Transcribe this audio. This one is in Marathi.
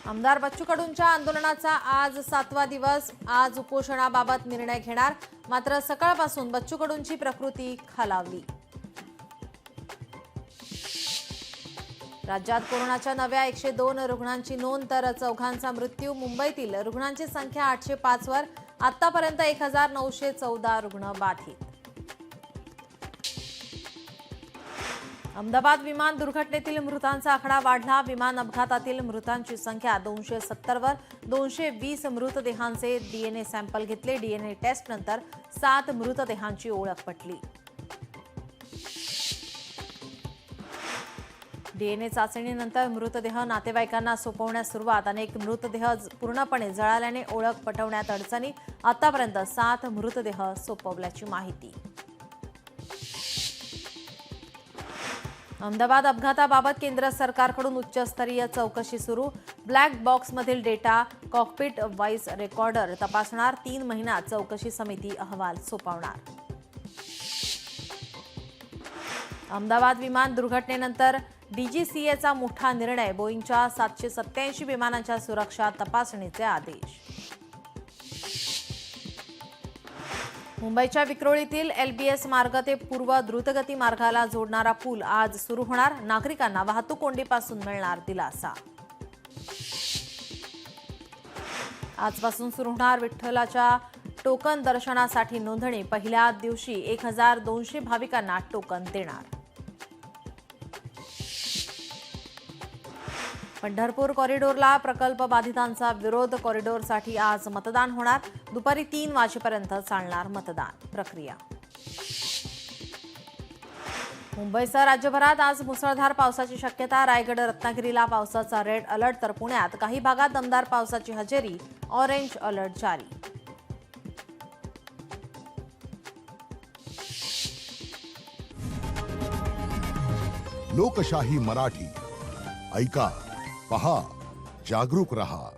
आमदार बच्चू कडूंच्या आंदोलनाचा आज 7वा दिवस. आज उपोषणाबाबत निर्णय घेणार. मात्र सकाळपासून बच्चू कडूंची प्रकृती खालावली. राज्यात कोरोनाच्या नव्या 102 रुग्णांची नोंद तर चौघांचा मृत्यू. मुंबईतील रुग्णांची संख्या 805 वर. आतापर्यंत 1914 रुग्ण बाधित. अहमदाबाद विमान दुर्घटनेतील मृतांचा आकडा वाढला. विमान अपघातातील मृतांची संख्या 270 वर. 220 मृतदेहांचे डीएनए सॅम्पल घेतले. डीएनए टेस्ट नंतर 7 मृतदेहांची ओळख पटली. डीएनए चाचणीनंतर मृतदेह नातेवाईकांना सोपवण्यास सुरुवात. अनेक मृतदेह पूर्णपणे जळाल्याने ओळख पटवण्यात अडचणी. आतापर्यंत 7 मृतदेह सोपवल्याची माहिती. अहमदाबाद अपघाताबाबत केंद्र सरकारकडून उच्चस्तरीय चौकशी सुरू. ब्लॅक बॉक्समधील डेटा, कॉकपिट व्हॉइस रेकॉर्डर तपासणार. 3 महिन्यात चौकशी समिती अहवाल सोपवणार. अहमदाबाद विमान दुर्घटनेनंतर डीजीसीएचा मोठा निर्णय. बोईंगच्या 787 विमानांच्या सुरक्षा तपासणीचे आदेश. मुंबईच्या विक्रोळीतील एलबीएस मार्ग ते पूर्व द्रुतगती मार्गाला जोडणारा पूल आज सुरू होणार. नागरिकांना वाहतूक कोंडीपासून मिळणार दिलासा. आजपासून सुरू होणार विठ्ठलाच्या टोकन दर्शनासाठी नोंदणी. पहिल्या दिवशी 1200 भाविकांना टोकन देणार. पंढरपूर कॉरिडॉरला प्रकल्प बाधितांचा विरोध. कॉरिडॉरसाठी आज मतदान होणार. दुपारी 3 वाजेपर्यंत चालणार मतदान प्रक्रिया. मुंबईसह राज्यभरात आज मुसळधार पावसाची शक्यता. रायगड, रत्नागिरीला पावसाचा रेड अलर्ट तर पुण्यात काही भागात दमदार पावसाची हजेरी. ऑरेंज अलर्ट जारी. लोकशाही मराठी ऐका, पहा, जागरूक रहा.